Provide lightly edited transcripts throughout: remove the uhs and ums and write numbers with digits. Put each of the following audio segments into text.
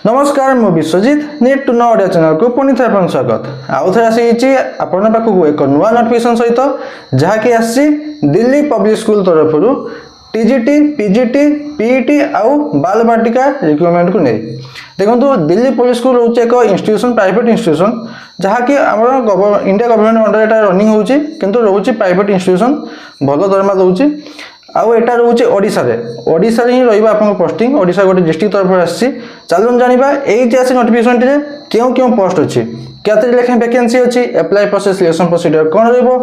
नमस्कार मु Biswajit need to know Odia channel को पुणी थे आपन स्वागत आउ थे आसी आपन पाखक एक नुआ नोटिफिकेशन सहित जहाँकि आसी दिल्ली पब्लिक स्कूल तरफ टीजीटी पीजीटी पीईटी आउ बाल बाटिका रिक्रुटमेंट को नहीं देखो दिल्ली पब्लिक स्कूल रोचे एक इंस्टीट्यूशन प्राइवेट इंस्टीट्यूशन जहाँकि आम इंडिया गवर्नमेंट अंडर एटा रनिंग होची किंतु रोचे प्राइवेट इंस्टीट्यूशन भल दरमा दौची आउ एटा रोचे ओडिशा रे ही रहिबा आपन पोस्टिंग ओडिशा गोटे डिस्ट्रिक्ट तरफ आसी चलून जानिबा एई जे आसी नोटिफिकेशन रे क्यों पोस्ट अछि केते लेखा वैकेंसी अछि अप्लाई प्रोसेस सिलेक्शन प्रोसीजर कोन रहइबो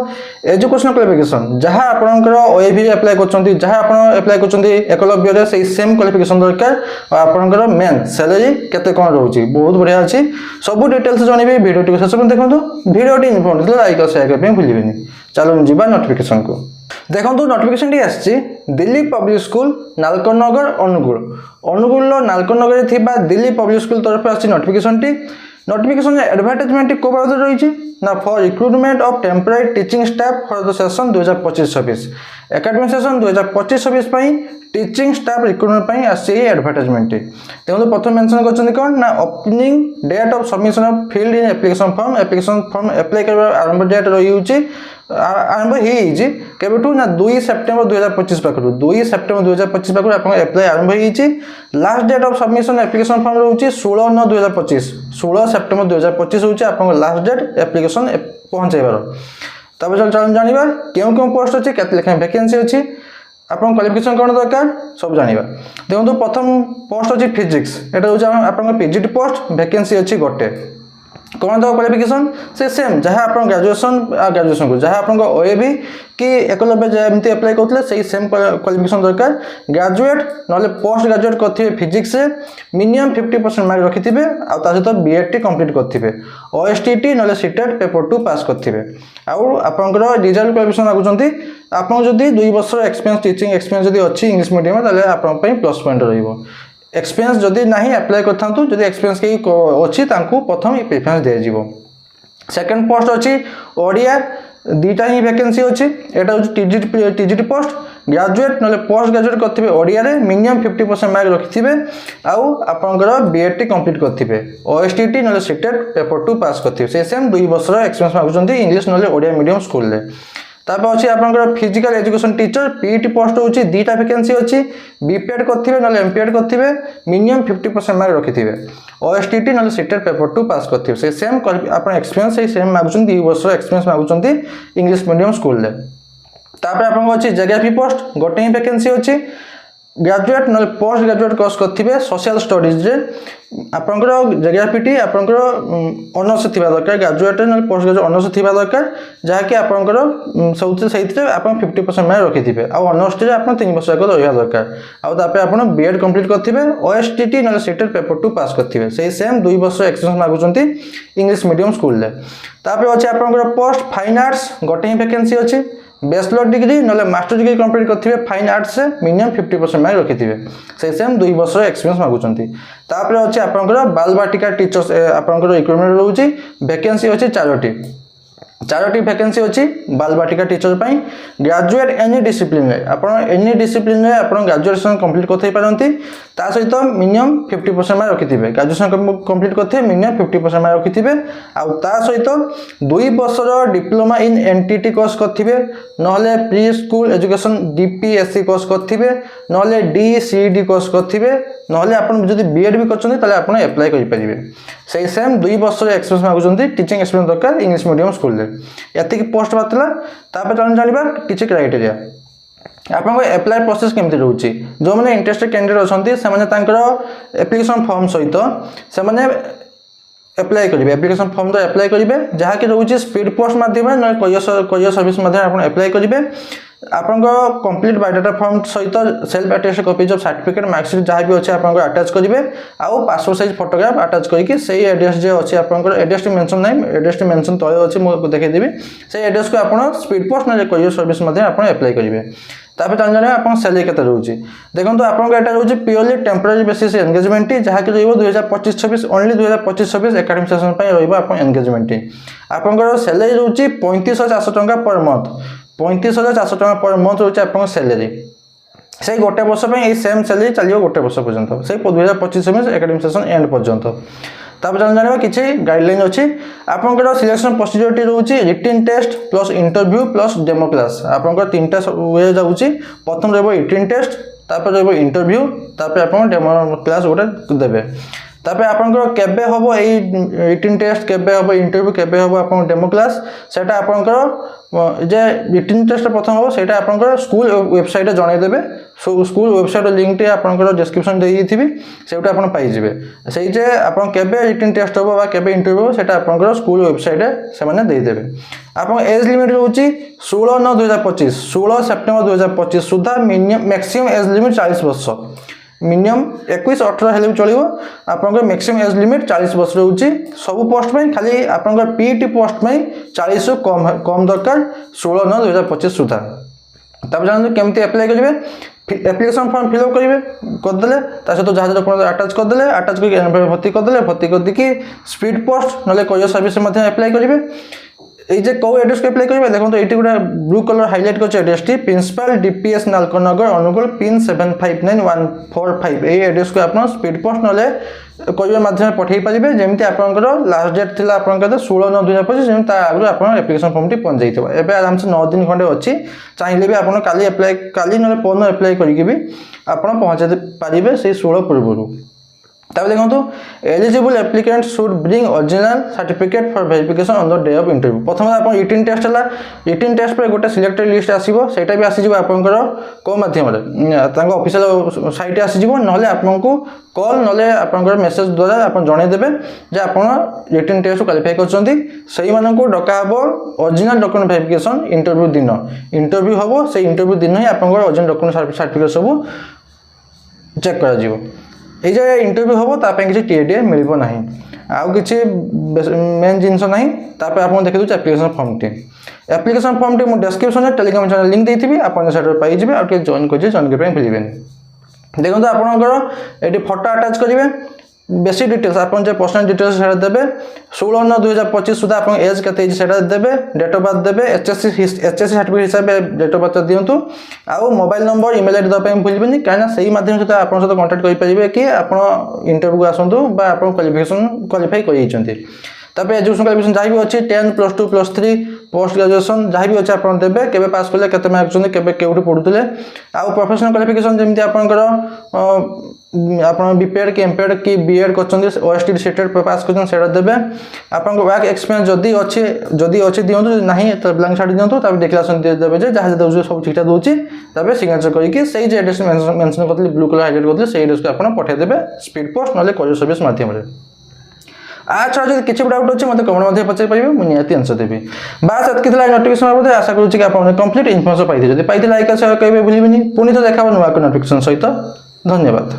एजुकेशन क्वालिफिकेशन जहां आपनकर ओएवी अप्लाई करचंती जहां आपन अप्लाई करचंती एकलव्य रे सेही सेम क्वालिफिकेशन दरकार और आपनकर मेन सैलरी केते कोन रहउची बहुत बढ़िया अछि सब डिटेल्स जणिबे वीडियो टी शेष देखंतु वीडियो टी इन्फॉर्मेटिव लाइक और शेयर करबे भूलिबेनी चलून जिबा नोटिफिकेशन को देखो नोटिफिकेशन टी आछि दिल्ली पब्लिक स्कूल नालकनगर अनुगुल नालकनगर थिबा दिल्ली पब्लिक स्कूल तरफ आछि नोटिफिकेशन एडवर्टाइजमेंट को बारे रही ना for recruitment of temporary teaching staff for the session 2025-26 academic session 2025-26 पई टीचिंग स्टाफ रिक्रुटमेंट पई आसी एडवर्टाइजमेंट देखो प्रथम मेंशन करछन कोन ना opening date of submission of filled in application form apply करबा आरंभ डेट रही होची आरंभ ही केबेटू ना 2 सेप्टेम्बर 2025 पाखरु 2 सेप्टेम्बर 2025 पाखरु आपन अप्लाई आरंभ ही last date of submission application form रहउची 16/9/2025 16 सेप्टेम्बर 2025 होची आपन लास्ट डेट एप्लिकेशन पहुंचेबार तब चल जानिबा क्यों पोस्ट अछि केते लेखा वैकेंसी अछि आपन क्वालिफिकेशन कोन दरकार सब जानिबा देखो प्रथम पोस्ट अछि फिजिक्स एटा होची आपन पीजीटी पोस्ट वैकेंसी अछि गोटे कौन दो क्वालिफिकेशन से सेम जहाँ आप ग्रेजुएशन को जहाँ आप ओएबी कि एकलव्य जमी अप्लाई करते से सेम क्वालिफिकेशन दरकार ग्रेजुएट ना पोस्ट ग्रेजुएट करेंगे फिजिक्स से मिनिमम 50% मार्क रखिथे आउ सहित बीएड टी कंप्लीट करेंगे ओएसटीटी ना सीटेट पेपर 2 पास करेंगे आउ आपंकर रिजल्ट क्वालिफिकेशन मागुंट आपन जदि 2 वर्ष एक्सपीरियंस टीचिंग एक्सपीरियंस जदि अच्छी इंग्लिश मीडियम ताले आपन पई प्लस पॉइंट रहइबो एक्सपीरियंस जदि नहीं अप्लाई करथांतु जदि एक्सपीरियंस के अछि तांकु प्रथम प्रेफरेंस दे जिवो सेकंड पोस्ट अछि ओडिया दीटा ही वैकेंसी अछि एटा टीजीटी पोस्ट ग्रेजुएट ना पोस्ट ग्रेजुएट करथिबे ओडिया रे मिनिमम 50% मार्क रखिथिबे आउ आपनकर बीएड टी कंप्लीट करथिबे ओएसटीटी ना सीटेट पेपर 2 पास करथिबे से सेम 2 वर्ष एक्सपीरियंस मागुचंती इंग्लिश ना ओडिया मीडियम स्कूल रे तापर अछि आपनकर physical education teacher PET post होची दीटा वैकेंसी अछि बीपीएड करथिबे ना एमपीएड करथिबे मिनिमम 50% मार्क रखिथिबे ओएसटीटी ना सीटेट पेपर 2 पास करथिबे से सेम आपन एक्सपीरियंस से सेम मागुचंती 2 वर्ष एक्सपीरियंस मागुचंती इंग्लिश मीडियम स्कूल रे तापर आपन अछि ज्योग्राफी पोस्ट गोटे ही वैकेंसी अछि ग्रेजुएट ना पोस्ट ग्रेजुएट कोर्स करथिबे सोशल स्टडीज रे आपनकर ज्योग्राफी टी आपनकर ऑनर्स थिबा दरकार ग्रेजुएट ना पोस्ट ग्रेजुएट ऑनर्स थिबा दरकार जहा कि आपनकर सबसे सहित आपन 50% मार्क रखिथिबे आ ऑनर्स टी आपन 3 वर्ष को रहया दरकार आ तापर आपन बीएड कंप्लीट करथिबे ओएसटीटी ना सीटेट पेपर 2 पास करथिबे सेही सेम 2 वर्ष एक्सपीरियंस मागुचंती इंग्लिश मीडियम स्कूल रे तापर अछि आपनकर पोस्ट फाइन आर्ट्स गोटे ही वैकेंसी अछि बैचलर डिग्री ना मास्टर डिग्री कंप्लीट करथिबे फाइन आर्ट्स से मिनिमम 50% मार्क रखिथिबे से सेम 2 वर्ष एक्सपीरियंस मागुचंती तापर अछि आपनकर बाल बाटिका टीचर्स आपनकर रिक्रुटमेंट रहउची वैकेंसी अछि 4टी वैकेंसी अछि बाल बाटिका टीचर पई ग्रेजुएट एनी डिसिप्लिन रे आपण एनी डिसिप्लिन रे आपण ग्रेजुएशन कंप्लीट करथै पारंती ता सहित मिनिमम 50% मार्क रखिथिबे ग्रेजुएशन कंप्लीट करथै मिनिमम 50% मार्क रखिथिबे आ ता सहित 2 वर्षर डिप्लोमा इन एनटीटी कोर्स करथिबे नहले pre school education DPSC course करथिबे नहले डीसीडी कोर्स करथिबे नहले आपण जदि बीएड भी करछन ताले आपण अप्लाई करि परिबे सेही सेम 2 वर्षर एक्सपीरियंस मागुचंती टीचिंग एक्सपीरियंस दरकार इंग्लिश मीडियम स्कूल रे एतिक पोस्ट बातला तापर चलन जानिबा किछि क्राइटेरिया आपन को अप्लाई प्रोसेस केमति रहउची जो माने इंटरेस्टेड कैंडिडेट अछंती से माने तांकर एप्लिकेशन फॉर्म सहित से माने अप्लाई करिवे एप्लिकेशन फॉर्म तो अप्लाई करिवे जहा कि रहउची स्पीड पोस्ट माध्यम न कोरियर सर्विस माध्यम आपन अप्लाई करिवे आपन को कंप्लीट बायोडाटा फॉर्म सहित self attested copy of certificate marksheet जहा भी अछि आपन को अटैच करिवे आ पासपोर्ट साइज फोटोग्राफ अटैच करिकि सेही एड्रेस जे अछि आपन को एड्रेस मेंशन नै एड्रेस मेंशन तळे अछि मो देखै देबी सेही एड्रेस को आपन स्पीड पोस्ट न कोरियर सर्विस माध्यम आपन अप्लाई करिवे तापर जान जाने आपन सैलरी केते रहउची देखंतु आपन को एटा रहउची प्योरली टेम्पररी बेसिस एंगेजमेंट जहा कि रहइबो 2025-26 ओनली 2025-26 एकेडमिक सेशन पय रहइबो आपन एंगेजमेंट आपन को सैलरी रहउची 35,400 टका पर मंथ 35,400 टका पर मंथ रहउची आपन सैलरी সেই গোटे वर्ष ये सेम सैलरी चलो गोटे वर्ष पर्यटन से 2025 एकेडमिक सेशन एंड पर्यटन तापर जाना किसी गाइडलाइन अच्छी आपंकर सिलेक्शन प्रोसीजर रोचे written test plus interview plus demo class आपंकर 3टा वे जाऊँगी प्रथम रही रिटिन टेस्ट तापर रही इंटरव्यू तापर आप डेमो क्लास गोटे देवे तापर आपंकर केबे हम ये रिटिन टेस्ट केबे हम इंटरव्यू केबे हम आप डेमो क्लास सेटा आपंकर जे रिटिन टेस्ट प्रथम हम सेटा आपंकर स्कूल वेबसाइट जनईदेवे स्कूल वेबसाइट लिंक टी आपंकर डिस्क्रिप्शन दे थी सेटा आप पाइबे से आप केबे रिटिन टेस्ट हम बा केबे इंटरव्यू हम सेटा आपंकर स्कूल वेबसाइट से मैंने देदेवे आप एज लिमिट रोचे 16/9/2025 16 सेप्टेम्बर 2025 सुधा मैक्सिमम एज लिमिट 40 वर्ष मिनिमम 21-18 हेल्ले भी चलो आपंकर मैक्सिमम एज लिमिट 40 वर्ष रोचे सब पोस्ट में खाली आपंकर पीटी पोस्ट में 40 रु कम दरकार 16/9/2025 सुधा तब जानते केमती अप्लाई करेंगे एप्लिकेशन फॉर्म फिलअप करेंगे करदे सहित जहाँ डॉक्यूमेंट अटाच करदे अटाच कर भर्ती करदे स्पीड पोस्ट ना करियर सर्विस अप्लाई करेंगे ये कौ एड्रेस को अप्लाई करेंगे देखो ये गोटे ब्लू कलर हाइलाइट कर एड्रेस टी principal DPS Nalconagar Anugul pin 759145 ये एड्रेस को आप स्पीड पोस्ट ना करियर माध्यम पठे पारे जमी आपंकर लास्ट डेट थी आप 16/9/2025 आगुरी आप एप्लिकेशन फॉर्म टी पहुंच जाइए एवं आराम से 9 दिन खंडे अच्छी चाहिए भी आप काली अप्लाई काली ना परदिन अप्लाई करके भी आप पहुँचाई पारे से 16 पूर्व तब देखो eligible applicant should bring original certificate for verification on the day of interview प्रथम आप रिटिन टेस्ट है रिटिन टेस्ट पर गोटे सिलेक्टेड लिस्ट आसो सेटा भी आसीज आपंकर कौ मध्यम ऑफिशियल साइट आसीज ना आपको कॉल ना आपंकर मेसेज द्वारा आप जनईदेवे जे आप रिटिन टेस्ट क्वालिफाई कर डका हम ओरिजिनल डॉक्यूमेंट वेरिफिकेशन इंटरव्यू दिन इंटरव्यू हम से इंटरव्यू दिन ही आप ओरिजिनल डॉक्यूमेंट सर्टिफिकेट सब चेक कर ये जो इंटरव्यू हम ताप किसी टीए मिल ना आउ कि मेन जिनस ना आप देखी दूसरे application form T application form T मुझे डिस्क्रिप्शन में टेलीग्राम चैनल लिंक देती आप पाइबे और जॉइन कर जॉइन करने भूलें देखो आपंकर ये फोटो अटाच करेंगे बेसिक डिटेल्स आप पर्सनल डिटेल्स देवे 16/9/2025 सुधा आप एज के देवे डेट ऑफ बर्थ देवे एचएससी सर्टिफिकेट हिसाब से डेट ऑफ बर्थ दिंतु आउ मोबाइल नंबर इमेल आईडी देवाई भूलें कहीं से माध्यम सहित आप कंटाक्ट करेंगे कि आप इंटरव्यू आसतु आप क्वालिफिकेशन क्वालिफाई कर तापर एजुकेशन क्वालिफिकेशन जहाँ भी अच्छी 10 +2 +3 पोस्ट ग्रेजुएशन जहाँ भी अच्छे आप देवे केबे पास कले केते मार्क रखते केबे केउठी पढ़ुतले आ प्रोफेशनल क्वालिफिकेशन जमी आपंकर आप बीपीएड कि एमपीएड कि बीएड कर ओएसटी सीटेड पास कर देवे आप वर्क एक्सपीरियंस जदि अच्छी दिंतु ना तो ब्लांक छाड़ी दिंतु तब डिक्लेरेशन देवे जहाँ दूसरे सब ठीक ठाक दूसरी तब सिग्नेचर करके से एड्रेस मेंशन करते ब्लू कलर हाइलाइट करते से एड्रेस को आप पठेदेवे स्पीड पोस्ट ना करियर सर्विस माध्यम अच्छा जब किसी डाउट अच्छे मतलब कमेंट पचार पारे मुझे निहाती आंसर देवी बास एतकी नोटिफिकेशन बाबद आशा करूँ कि आप कंप्लीट इनफर्मेशन पाई लाइक शेयर करेंगे भूलें पुणी तो देखा नुआ नोटिफिकेशन सहित धन्यवाद।